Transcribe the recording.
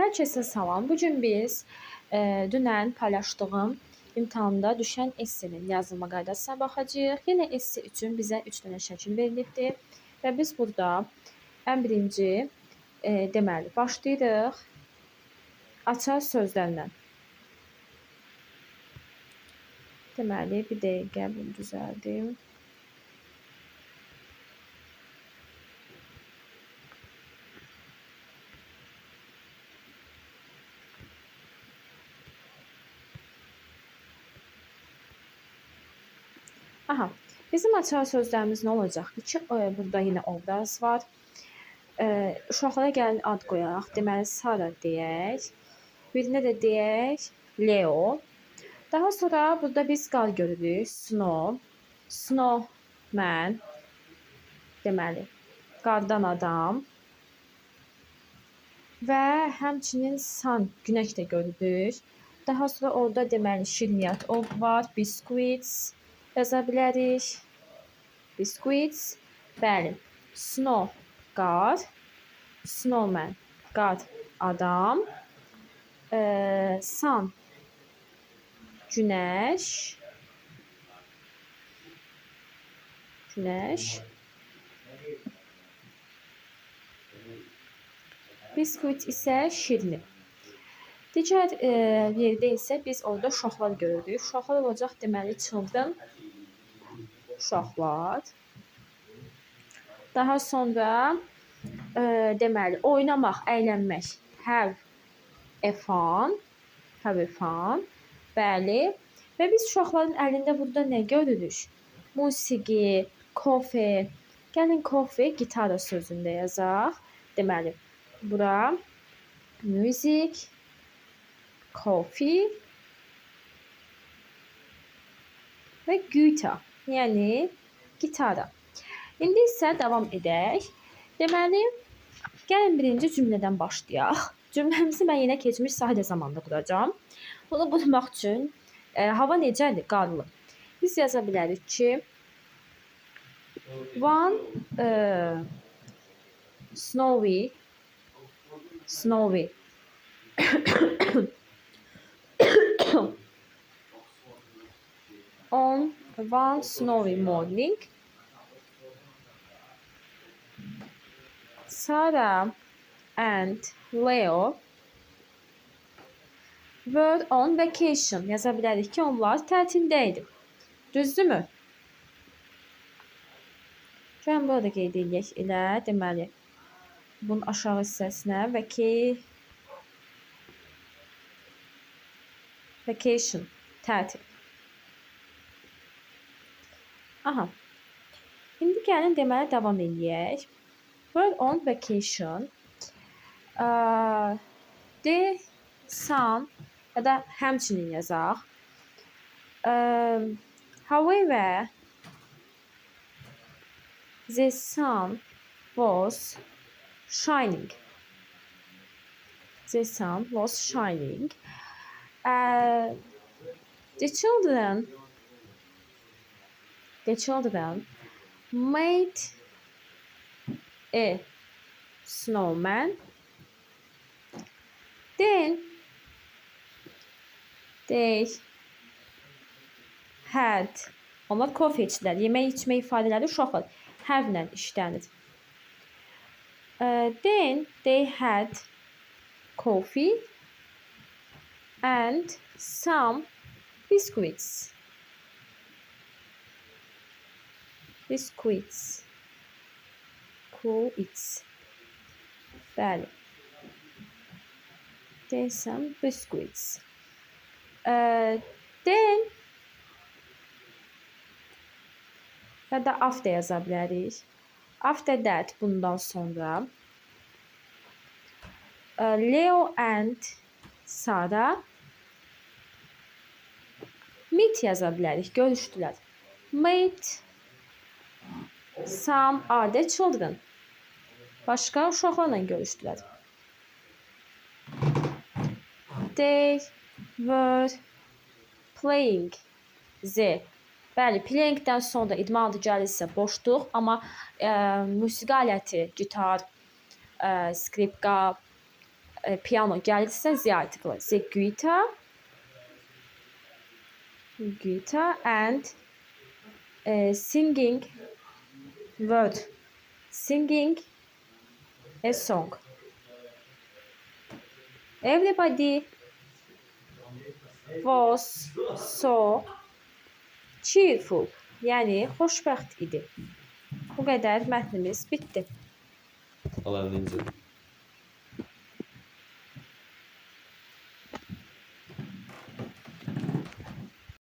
Hər kəsə salam. Bu gün biz dünən paylaşdığım imtahanda düşən essenin yazılma qaydasına baxacağıq. Yenə esse üçün bizə 3 dənə şəkil verilibdir və biz burada ən birinci deməli başlayırıq açar sözlərlə. Deməli bir dəqiqə bunu düzəldim. Aha, bizim açar sözlərimiz nə olacaq? Burada yenə obraz var. Uşaqlara gəlin ad qoyaq. Deməli Sara deyək. Birinə də deyək Leo. Daha sonra burada biz qar görürük. Snow. Snowman. Deməli qardan adam. Və həmçinin sun, günəş də görürük. Daha sonra orada deməli şirniyyat var. Biscuits yaza bilərik. Biscuits. Bəli. Snow, qar. Snowman, qar adam. Sun, günəş. Günəş. Biscuit isə şirni. Digər yerdə isə biz orada uşaqlar görürük. Uşaqlar olacaq deməli children. Uşaqlar. Daha sonra deməli oynamaq, əylənmək. Have a fun. Have a fun. Bəli. Və biz uşaqların əlində burada nə görürük? Musiqi, coffee. Gəlin coffee gitara sözündə yazaq. Deməli bura music, coffee və guitar, yəni gitara. İndi isə davam edək. Deməli, gəlin birinci cümlədən başlayaq. Cümləmizi mən yenə keçmiş sahədə zamanda quracağam. Bunu bulmaq üçün hava necədir? Qarlı. Biz yaza bilərik ki, one snowy on one snowy morning, Sarah and Leo were on vacation. Yaza bilərik ki, onlar tətildə idi. Düzdürmü? Gəlin burada qeyd edək elə. Deməli, bunun aşağı hissəsinə vacation, tətil. Aha. İndi gəlin deməli davam edək. Were on vacation. The sun ya da həmçinin yazaq. However, the sun was shining. The sun was shining. The children made a snowman. Then they had, onlar coffee içdilər. Yemək içmək ifadələri uşaqlar have-lə işlənir. Then they had coffee and some biscuits. Bəli. Then some biscuits. Then ya da after yaza bilərik. After that, bundan sonra Leo and Sarah meet yaza bilərik. Görüşdülər. Meet some other children. Başqa uşaqlarla görüşdülər. They were playing the. Bəli, playing-dən sonra idman adı gəlirsə boşduq, amma musiqi aləti, gitar, skripka, piano gəlirsə Z artiklı. The guitar and singing word. Singing a song. Everybody was so cheerful. Yəni xoşbəxt idi. Bu qədər mətnimiz bitdi. Al əlini incə.